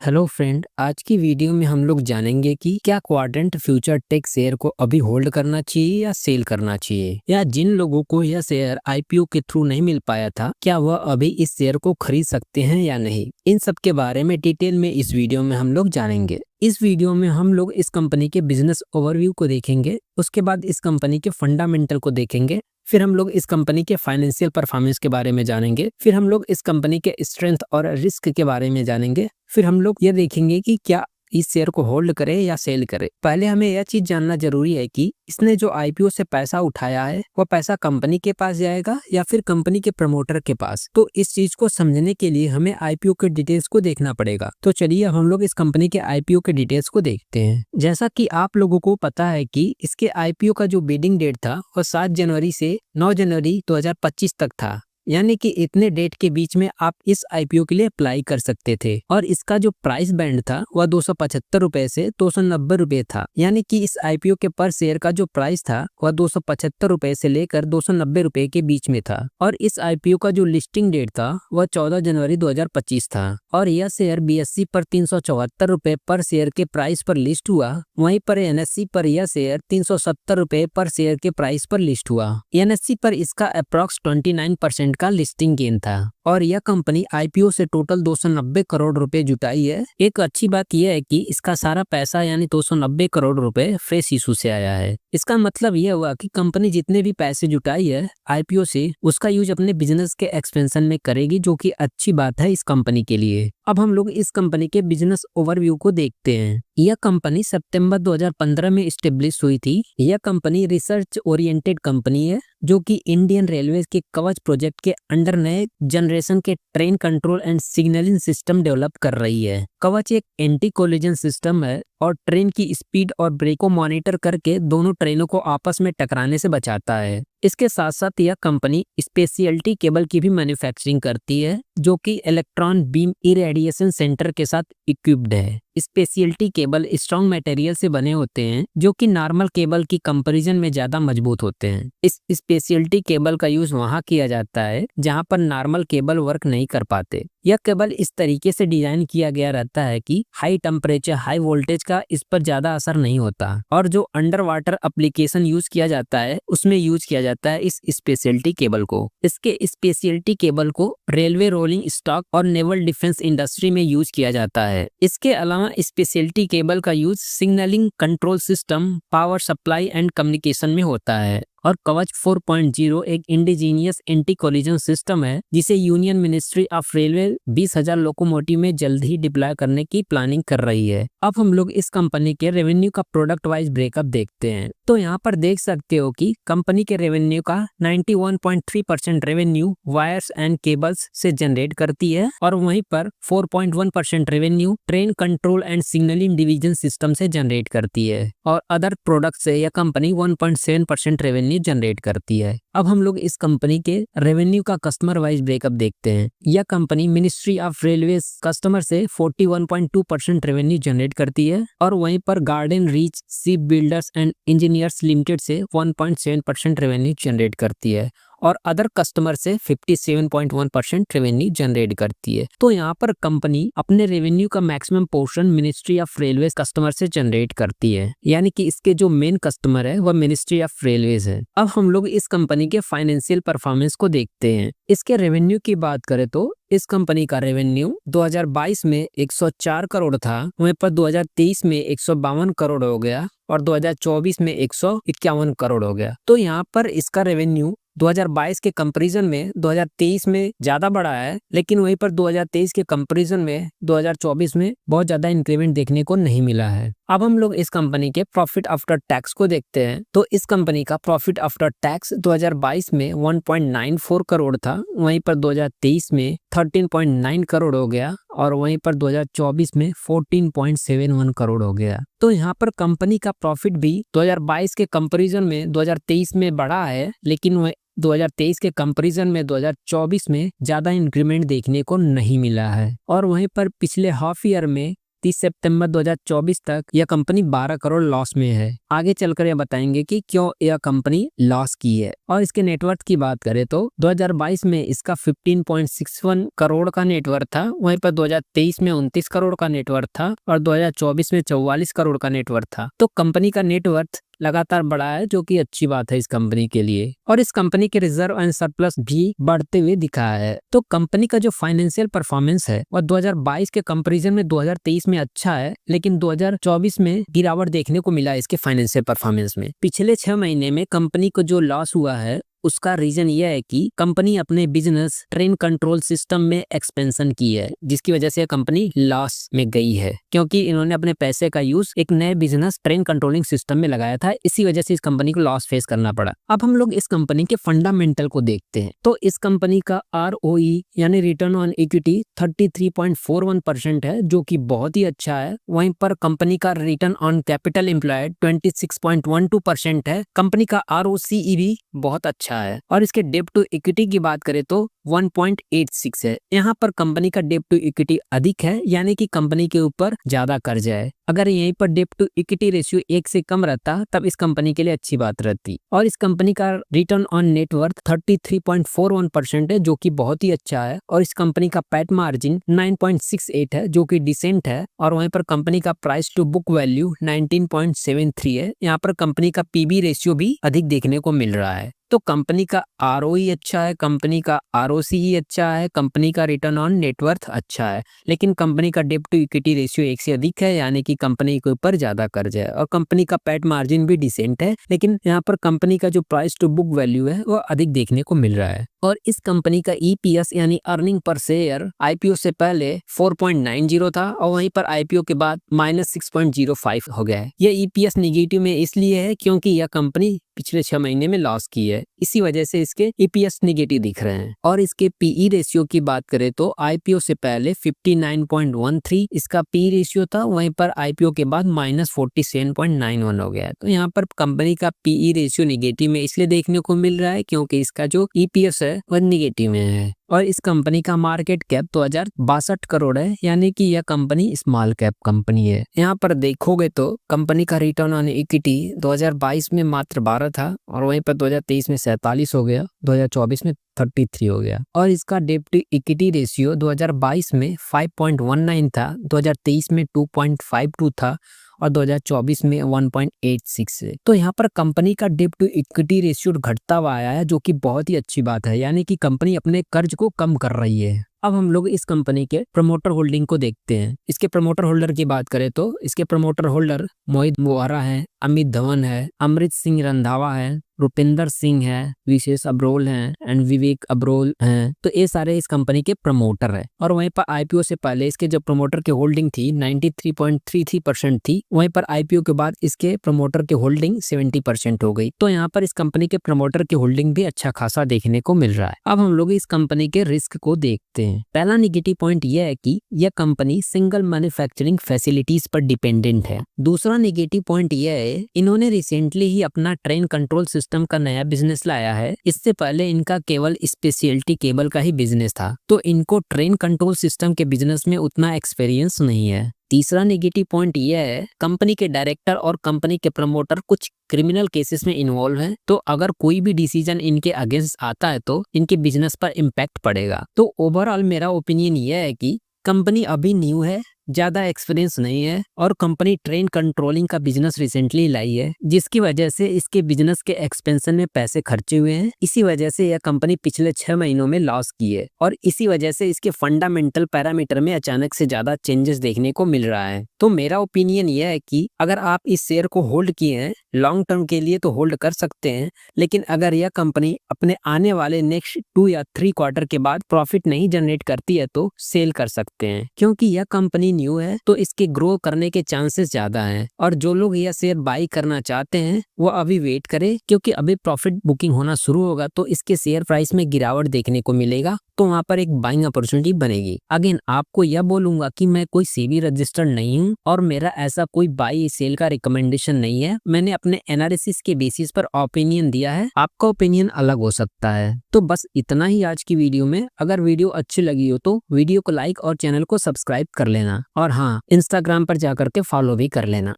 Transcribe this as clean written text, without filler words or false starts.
Hello friend, आज की video में हम लोग जानेंगे कि क्या क्वाड्रेंट फ्यूचर टेक शेयर को अभी होल्ड करना चाहिए या सेल करना चाहिए, या जिन लोगों को यह शेयर आईपीओ के थ्रू नहीं मिल पाया था क्या वह अभी इस शेयर को खरीद सकते हैं या नहीं। इन सब के बारे में डिटेल में इस वीडियो में हम लोग जानेंगे। इस वीडियो में हम लोग इस कंपनी के बिजनेस ओवरव्यू को देखेंगे, उसके बाद इस कंपनी के फंडामेंटल को देखेंगे, फिर हम लोग इस कंपनी के फाइनेंशियल परफॉर्मेंस के बारे में जानेंगे, फिर हम लोग इस कंपनी के स्ट्रेंथ और रिस्क के बारे में जानेंगे, फिर हम लोग ये देखेंगे कि क्या इस शेयर को होल्ड करें या सेल करें। पहले हमें यह चीज जानना जरूरी है कि इसने जो आईपीओ से पैसा उठाया है वह पैसा कंपनी के पास जाएगा या फिर कंपनी के प्रमोटर के पास। तो इस चीज को समझने के लिए हमें आईपीओ के डिटेल्स को देखना पड़ेगा। तो चलिए अब हम लोग इस कंपनी के आईपीओ के डिटेल्स को देखते हैं। जैसा कि आप लोगों को पता है कि इसके आईपीओ का जो बिडिंग डेट था वह 7 जनवरी से 9 जनवरी 2025 तक था, यानी कि इतने डेट के बीच में आप इस आईपीओ के लिए अप्लाई कर सकते थे। और इसका जो प्राइस बैंड था वह 275 रुपए से 290 रुपए था, यानी कि इस आईपीओ के पर शेयर का जो प्राइस था वह 275 रुपए से लेकर 290 रुपए के बीच में था। और इस आईपीओ का जो लिस्टिंग डेट था वह 14 जनवरी 2025 था। और यह शेयर बीएससी पर 374 रुपए पर शेयर के प्राइस पर लिस्ट हुआ, वहीं पर एनएससी पर यह शेयर 370 रुपए पर शेयर के प्राइस पर लिस्ट हुआ। एनएससी पर इसका अप्रॉक्स 29% का लिस्टिंग गेन था। और यह कंपनी आईपीओ से टोटल 290 करोड़ रुपए जुटाई है। एक अच्छी बात यह है कि इसका सारा पैसा यानी 290 करोड़ रुपए फ्रेश इशू से आया है। इसका मतलब यह हुआ कि कंपनी जितने भी पैसे जुटाई है आईपीओ से उसका यूज अपने बिजनेस के एक्सपेंशन में करेगी, जो कि अच्छी बात है इस कंपनी के लिए। अब हम लोग इस कंपनी के बिजनेस ओवरव्यू को देखते हैं। यह कंपनी सितंबर 2015 में स्टेब्लिश हुई थी। यह कंपनी रिसर्च ओरिएंटेड कंपनी है जो कि इंडियन रेलवे के कवच प्रोजेक्ट के अंडर नए जनरेशन के train control and signalling system develop कर रही है। कवच एक एंटी कोलिजन सिस्टम है और ट्रेन की स्पीड और ब्रेक को मॉनिटर करके दोनों ट्रेनों को आपस में टकराने से बचाता है। इसके साथ साथ यह कंपनी स्पेशलिटी केबल की भी मैन्युफैक्चरिंग करती है, जो कि इलेक्ट्रॉन बीम इरेडिएशन सेंटर के साथ इक्विप्ड है। स्पेशलिटी केबल स्ट्रॉन्ग मटेरियल से बने होते हैं जो कि नॉर्मल केबल की कंपैरिजन में ज्यादा मजबूत होते हैं। इस स्पेशलिटी केबल का यूज वहां किया जाता है जहां पर नॉर्मल केबल वर्क नहीं कर पाते। यह केबल इस तरीके से डिजाइन किया गया रहता है कि हाई टेम्परेचर हाई वोल्टेज का इस पर ज्यादा असर नहीं होता। और जो अंडर वाटर एप्लीकेशन यूज किया जाता है उसमें यूज किया जाता है इस स्पेशलिटी केबल को। इसके स्पेशलिटी केबल को रेलवे रोलिंग स्टॉक और नेवल डिफेंस इंडस्ट्री में यूज किया जाता है। इसके अलावा स्पेशलिटी केबल का use signalling control system, power supply and communication में होता है। और कवच 4.0 एक इंडिजीनियस एंटी कोलिजन सिस्टम है जिसे union ministry of railway 20,000 locomotive में जल्द ही डिप्लॉय करने की प्लानिंग कर रही है। अब हम लोग इस कंपनी के रेवेन्यू का प्रोडक्ट वाइज ब्रेकअप देखते हैं। तो यहाँ पर देख सकते हो कि कंपनी के रेवेन्यू का 91.3% रेवेन्यू वायर्स एंड केबल्स से जनरेट करती है और वहीं पर 4.1% revenue train control and signalling division system से जनरेट करती है। और अदर प्रोडक्ट से यह कंपनी 1.7% रेवेन्यू जनरेट करती है। अब हम लोग इस कंपनी के रेवेन्यू का कस्टमर वाइज ब्रेकअप देखते हैं। यह company ministry of railway customer से 41.2% रेवेन्यू जनरेट करती है और वहीं पर garden reach ship builders and engineers limited से 1.7% रेवेन्यू जनरेट करती है और अदर कस्टमर से 57.1% रेवेन्यू जनरेट करती है। तो यहाँ पर कंपनी अपने रेवेन्यू का maximum portion ministry of railway customer से जनरेट करती है, यानी कि इसके जो मेन कस्टमर है वह मिनिस्ट्री ऑफ रेलवेज है। अब हम लोग इस कंपनी के फाइनेंशियल परफॉर्मेंस को देखते हैं। इसके रेवेन्यू की बात करें तो इस कंपनी का रेवेन्यू 2022 में 104 करोड़ था, वहीं पर 2023 में 152 करोड़ हो गया और 2024 में 151 करोड़ हो गया। तो यहाँ पर इसका रेवेन्यू 2022 के कंपैरिजन में 2023 में ज्यादा बढ़ा है, लेकिन वहीं पर 2023 के कंपैरिजन में 2024 में बहुत ज्यादा इंक्रीमेंट देखने को नहीं मिला है। अब हम लोग इस कंपनी के प्रॉफिट आफ्टर टैक्स को देखते हैं। तो इस कंपनी का प्रॉफिट आफ्टर टैक्स 2022 में 1.94 करोड़ था, वहीं पर 2023 में 13.9 करोड़ हो गया और वहीं पर 2024 में 14.71 करोड़ हो गया। तो यहाँ पर कंपनी का प्रॉफिट भी 2022 के कंपैरिजन में 2023 में बढ़ा है, लेकिन वह 2023 के कंपैरिजन में 2024 में ज्यादा इंक्रीमेंट देखने को नहीं मिला है। और वहीं पर पिछले हाफ ईयर में 30 सितंबर 2024 तक यह कंपनी 12 करोड़ लॉस में है। आगे चलकर यह बताएंगे कि क्यों यह कंपनी लॉस की है। और इसके नेटवर्थ की बात करें तो 2022 में इसका 15.61 करोड़ का नेटवर्थ था, वहीं पर 2023 में 29 करोड़ का नेटवर्थ था और 2024 में 44 करोड़ का नेटवर्थ था। तो कंपनी का नेटवर्थ लगातार बढ़ा है, जो कि अच्छी बात है इस कंपनी के लिए। और इस कंपनी के रिजर्व एंड सरप्लस भी बढ़ते हुए दिखा है। तो कंपनी का जो फाइनेंशियल परफॉर्मेंस है वह 2022 के कंपैरिजन में 2023 में अच्छा है, लेकिन 2024 में गिरावट देखने को मिला इसके फाइनेंशियल परफॉर्मेंस में। पिछले 6 महीने में कंपनी को जो लॉस हुआ है उसका रीजन यह है कि कंपनी अपने बिजनेस ट्रेन कंट्रोल सिस्टम में एक्सपेंशन की है, जिसकी वजह से कंपनी लॉस में गई है, क्योंकि इन्होंने अपने पैसे का यूज एक नए बिजनेस ट्रेन कंट्रोलिंग सिस्टम में लगाया था। इसी वजह से इस कंपनी को लॉस फेस करना पड़ा। अब हम लोग इस कंपनी के फंडामेंटल को देखते हैं। तो इस कंपनी का ROE यानी रिटर्न ऑन इक्विटी 33.41% है, जो कि बहुत ही अच्छा है। वहीं पर कंपनी का रिटर्न ऑन कैपिटल एम्प्लॉयड 26.12% है। कंपनी का ROCE भी बहुत अच्छा है। और इसके डेब्ट टू इक्विटी की बात करें तो 1.86 है। यहाँ पर कंपनी का डेब्ट टू इक्विटी अधिक है, यानी कि कंपनी के ऊपर ज्यादा कर्जा है। अगर यहीं पर डेब्ट टू इक्विटी रेशियो 1 से कम रहता तब इस कंपनी के लिए अच्छी बात रहती। और इस कंपनी का रिटर्न ऑन नेटवर्थ 33.41% है, जो कि बहुत ही अच्छा है। और इस कंपनी का पैट मार्जिन 9.68 है, जो कि डिसेंट है। और वहीं पर कंपनी का प्राइस टू बुक वैल्यू 19.73 है। यहाँ पर कंपनी का PB रेशियो भी अधिक देखने को मिल रहा है। तो कंपनी का ROE अच्छा है, कंपनी का ROCE अच्छा है, कंपनी का रिटर्न ऑन नेटवर्थ अच्छा है, लेकिन कंपनी का डेब्ट टू इक्विटी रेशियो 1 से अधिक है, यानी कि कंपनी के ऊपर ज्यादा कर्ज है। और कंपनी का पैट मार्जिन भी डिसेंट है, लेकिन यहाँ पर कंपनी का जो प्राइस टू बुक वैल्यू है वो अधिक देखने को मिल रहा है। और इस कंपनी का EPS यानी अर्निंग पर शेयर IPO से पहले 4.90 था और वहीं पर IPO के बाद -6.05 हो गया है। यह EPS निगेटिव में इसलिए है क्योंकि यह कंपनी पिछले 6 महीने में लॉस की है, इसी वजह से इसके EPS निगेटिव दिख रहे हैं। और इसके PE रेशियो की बात करें तो IPO से पहले 59.13 इसका PE रेशियो था, वहीं पर IPO के बाद -47.91 हो गया है। तो यहाँ पर कंपनी का PE रेशियो निगेटिव में इसलिए देखने को मिल रहा है क्योंकि इसका जो EPS है वह निगेटिव में है। और इस कंपनी का मार्केट कैप 2062 करोड़ है, यानी कि यह कंपनी स्मॉल कैप कंपनी है। यहाँ पर देखोगे तो कंपनी का रिटर्न ऑन इक्विटी 2022 में मात्र 12 था और वहीं पर 2023 में 47 हो गया, 2024 में 33 हो गया। और इसका डेब्ट टू इक्विटी रेशियो 2022 में 5.19 था, 2023 में 2.52 था और 2024 में 1.86 है। तो यहाँ पर कंपनी का डेब्ट टू इक्विटी रेशियो घटता हुआ आया है, जो कि बहुत ही अच्छी बात है, यानी कि कंपनी अपने कर्ज को कम कर रही है। अब हम लोग इस कंपनी के प्रमोटर होल्डिंग को देखते हैं। इसके प्रमोटर होल्डर की बात करें तो इसके प्रमोटर होल्डर मोहित मोहरा है, अमित धवन है, अमृत सिंह रंधावा है, रुपिंदर सिंह है, विशेष अब्रोल हैं एंड विवेक अब्रोल हैं। तो ये सारे इस कंपनी के प्रमोटर है। और वहीं पर IPO से पहले इसके जो प्रमोटर की होल्डिंग थी 93.33% थी, वहीं पर IPO के बाद इसके प्रमोटर की होल्डिंग 70% हो गई। तो यहाँ पर इस कंपनी के प्रमोटर की होल्डिंग भी अच्छा खासा देखने को मिल रहा है। अब हम लोग इस कंपनी के रिस्क को देखते हैं। पहला निगेटिव पॉइंट यह है कि यह कंपनी सिंगल मैन्युफैक्चरिंग फैसिलिटीज पर डिपेंडेंट है। दूसरा निगेटिव पॉइंट यह है इन्होंने रिसेंटली ही अपना ट्रेन कंट्रोल सिस्टम का नया बिजनेस लाया है। इससे पहले इनका केवल स्पेशलिटी केबल का ही बिजनेस था, तो इनको ट्रेन कंट्रोल सिस्टम के बिजनेस में उतना एक्सपीरियंस नहीं है। तीसरा नेगेटिव पॉइंट यह है कंपनी के डायरेक्टर और कंपनी के प्रमोटर कुछ क्रिमिनल केसेस में इन्वॉल्व हैं, तो अगर कोई भी डिसीजन इनके अगेंस्ट आता है तो इनके बिजनेस पर इम्पैक्ट पड़ेगा। तो ओवरऑल मेरा ओपिनियन यह है कि कंपनी अभी न्यू है, ज्यादा एक्सपीरियंस नहीं है और कंपनी ट्रेन कंट्रोलिंग का बिजनेस रिसेंटली लाई है, जिसकी वजह से इसके बिजनेस के एक्सपेंशन में पैसे खर्चे हुए हैं। इसी वजह से यह कंपनी पिछले 6 महीनों में लॉस की है और इसी वजह से इसके फंडामेंटल पैरामीटर में अचानक से ज्यादा चेंजेस देखने को मिल रहा है। तो मेरा ओपिनियन यह है कि अगर आप इस शेयर को होल्ड किए हैं लॉन्ग टर्म के लिए तो होल्ड कर सकते हैं, लेकिन अगर यह कंपनी अपने आने वाले नेक्स्ट 2 या 3 क्वार्टर के बाद प्रॉफिट नहीं जनरेट करती है तो सेल कर सकते हैं, क्योंकि यह कंपनी न्यू है तो इसके ग्रो करने के चांसेस ज्यादा हैं। और जो लोग यह शेयर बाई करना चाहते हैं वो अभी वेट करें, क्योंकि अभी प्रॉफिट बुकिंग होना शुरू होगा तो इसके शेयर प्राइस में गिरावट देखने को मिलेगा, तो वहां पर एक बाइंग अपॉर्चुनिटी बनेगी। अगेन आपको यह बोलूंगा कि मैं कोई सेबी रजिस्टर्ड नहीं हूं और मेरा ऐसा कोई बाई सेल का रिकमेंडेशन नहीं है। मैंने अपने एनालिसिस के बेसिस पर ओपिनियन दिया है, आपका ओपिनियन अलग हो सकता है। तो बस इतना ही आज की वीडियो में। अगर वीडियो अच्छी लगी हो तो वीडियो को लाइक और चैनल को सब्सक्राइब कर लेना। और हाँ, इंस्टाग्राम पर जाकर के फॉलो भी कर लेना।